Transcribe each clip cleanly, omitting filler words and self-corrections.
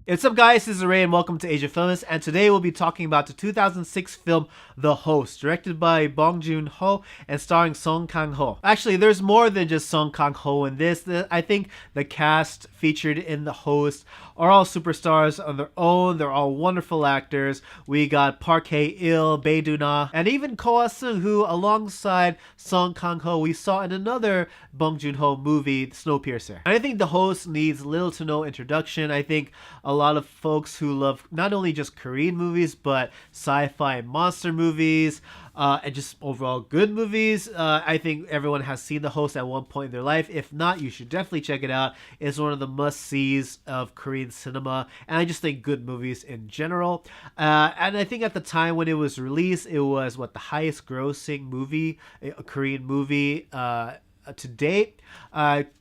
What's up guys, this is Ray and welcome to Asia Films, and today we'll be talking about the 2006 film The Host, directed by Joon-Ho and starring Kang-Ho. Actually, there's more than just Kang-Ho in this. I think the cast featured in The Host are all superstars on their own. They're all wonderful actors. We got Park Hae-Il, Byun, and even Ko Ah-sung, who alongside Kang-Ho we saw in another Bong Joon-ho movie, Snowpiercer. And I think The Host needs little to no introduction. I think a lot of folks who love not only just Korean movies, but sci-fi and monster movies, and just overall good movies. I think everyone has seen The Host at one point in their life. If not, you should definitely check it out. It's one of the must-sees of Korean cinema, and I just think good movies in general. And I think at the time when it was released, it was the highest grossing movie, a Korean movie to date.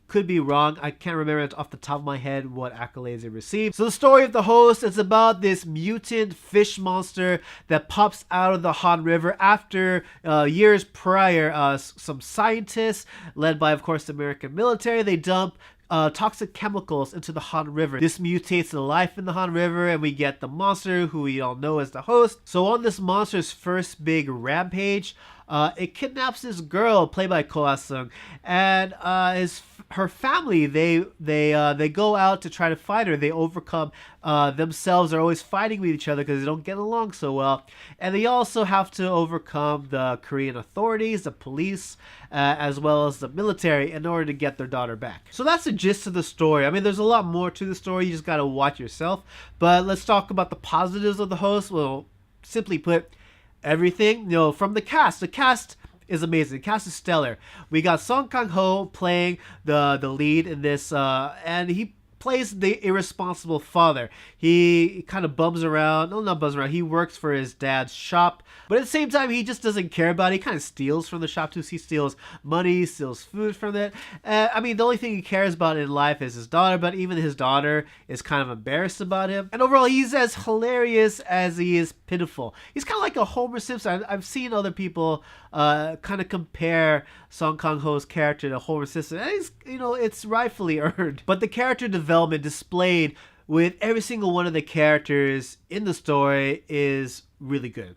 Could be wrong. I can't remember off the top of my head what accolades it received. So the story of The Host is about this mutant fish monster that pops out of the Han River after years prior. Some scientists, led by of course the American military, they dump toxic chemicals into the Han River. This mutates the life in the Han River, and we get the monster who we all know as the Host. So on this monster's first big rampage, it kidnaps this girl played by Ko Ah-sung, and her family. They go out to try to fight her. They overcome themselves. They're always fighting with each other because they don't get along so well, and they also have to overcome the Korean authorities, the police, as well as the military in order to get their daughter back. So that's the gist of the story. I mean, there's a lot more to the story. You just gotta watch yourself. But let's talk about the positives of The Host. Well, simply put, everything, from the cast. The cast is amazing. The cast is stellar. We got Kang-Ho playing the lead in this, and he plays the irresponsible father. He kind of bums around. No, not bums around. He works for his dad's shop, but at the same time, he just doesn't care about it. He kind of steals from the shop too. He steals money, steals food from it. I mean, the only thing he cares about in life is his daughter, but even his daughter is kind of embarrassed about him. And overall, he's as hilarious as he is pitiful. He's kind of like a Homer Simpson. I've seen other people kind of compare Kang-Ho's character to Homer Simpson. And it's rightfully earned. But the character development displayed with every single one of the characters in the story is really good.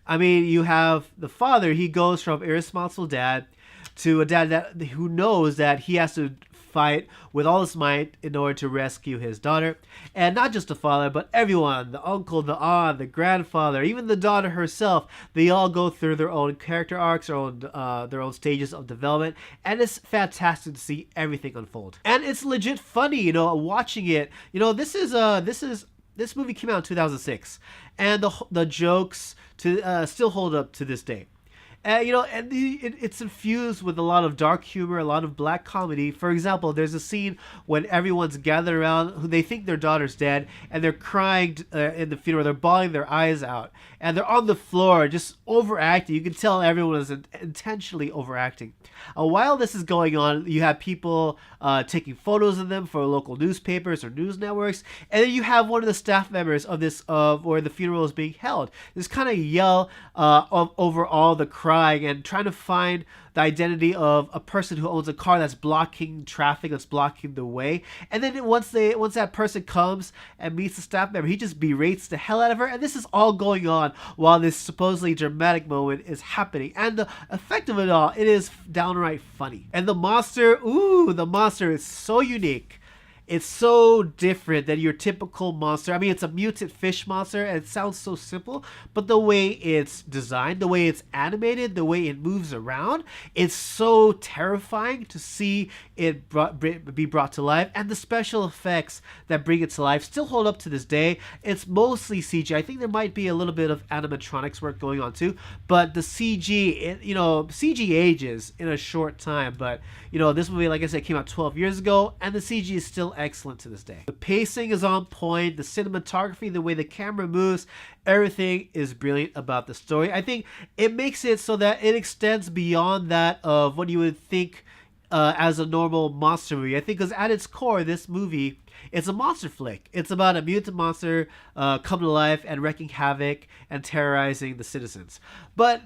I mean, you have the father. He goes from irresponsible dad to a dad who knows that he has to fight with all his might in order to rescue his daughter. And not just the father, but everyone, the uncle, the aunt, the grandfather, even the daughter herself, they all go through their own character arcs, their own stages of development, and it's fantastic to see everything unfold. And it's legit funny, watching it. This movie came out in 2006, and the jokes still hold up to this day. It's infused with a lot of dark humor, a lot of black comedy. For example, there's a scene when everyone's gathered around who they think their daughter's dead, and they're crying in the funeral. They're bawling their eyes out, and they're on the floor just overacting. You can tell everyone is intentionally overacting. While this is going on, you have people taking photos of them for local newspapers or news networks, and then you have one of the staff members of where the funeral is being held. Just kind of yell over all the crying and trying to find the identity of a person who owns a car that's blocking traffic, that's blocking the way. And then once that person comes and meets the staff member, he just berates the hell out of her. And this is all going on while this supposedly dramatic moment is happening. And the effect of it all, it is downright funny. And the monster is so unique. It's so different than your typical monster. I mean, it's a mutant fish monster, and it sounds so simple, but the way it's designed, the way it's animated, the way it moves around, it's so terrifying to see it be brought to life. And the special effects that bring it to life still hold up to this day. It's mostly CG. I think there might be a little bit of animatronics work going on too, but the CG, CG ages in a short time. But this movie, like I said, came out 12 years ago, and the CG is still excellent to this day. The pacing is on point, the cinematography, the way the camera moves, everything is brilliant about the story. I think it makes it so that it extends beyond that of what you would think as a normal monster movie. I think because at its core, this movie It's a monster flick. It's about a mutant monster come to life and wreaking havoc and terrorizing the citizens. But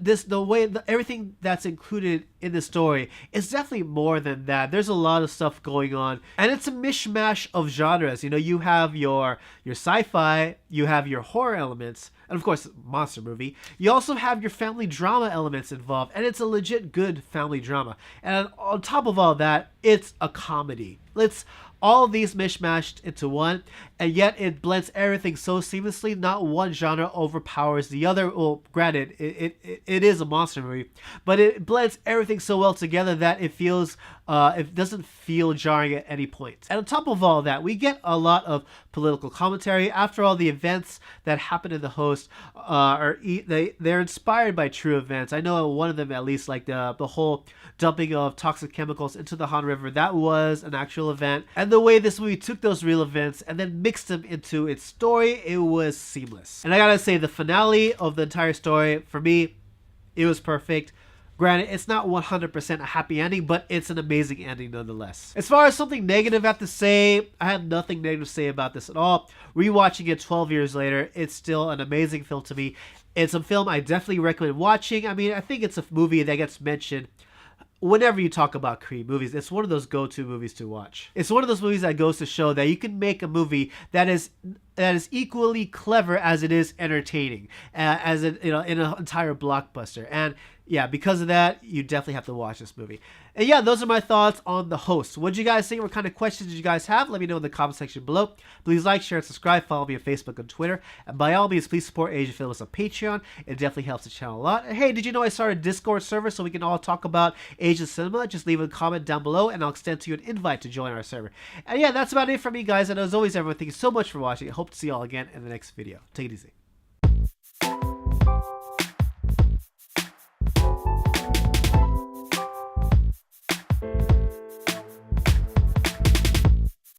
everything that's included in the story is definitely more than that. There's a lot of stuff going on, and it's a mishmash of genres. You have your sci-fi, you have your horror elements, and of course, monster movie. You also have your family drama elements involved, and it's a legit good family drama. And on top of all that, it's a comedy. It's all of these mishmashed into one, and yet it blends everything so seamlessly. Not one genre overpowers the other. Well, granted, it is a monster movie, but it blends everything so well together that it doesn't feel jarring at any point. And on top of all that, we get a lot of political commentary. After all, the events that happen in The Host they're inspired by true events. I know one of them, at least, like the whole dumping of toxic chemicals into the Han River, that was an actual event. And the way this movie took those real events and then mixed them into its story, it was seamless. And I gotta say, the finale of the entire story, for me, it was perfect. Granted, it's not 100% a happy ending, but it's an amazing ending nonetheless. As far as something negative I have to say, I have nothing negative to say about this at all. Rewatching it 12 years later, it's still an amazing film to me. It's a film I definitely recommend watching. I mean, I think it's a movie that gets mentioned whenever you talk about Korean movies. It's one of those go-to movies to watch. It's one of those movies that goes to show that you can make a movie that is equally clever as it is entertaining, as in an entire blockbuster. And yeah, because of that, you definitely have to watch this movie. And yeah, those are my thoughts on The Host. What did you guys think? What kind of questions did you guys have? Let me know in the comment section below. Please like, share, and subscribe. Follow me on Facebook and Twitter. And by all means, please support Asian Films on Patreon. It definitely helps the channel a lot. And hey, did you know I started a Discord server so we can all talk about Asian cinema? Just leave a comment down below and I'll extend to you an invite to join our server. And yeah, that's about it from me, guys. And as always, everyone, thank you so much for watching. I hope to see you all again in the next video. Take it easy.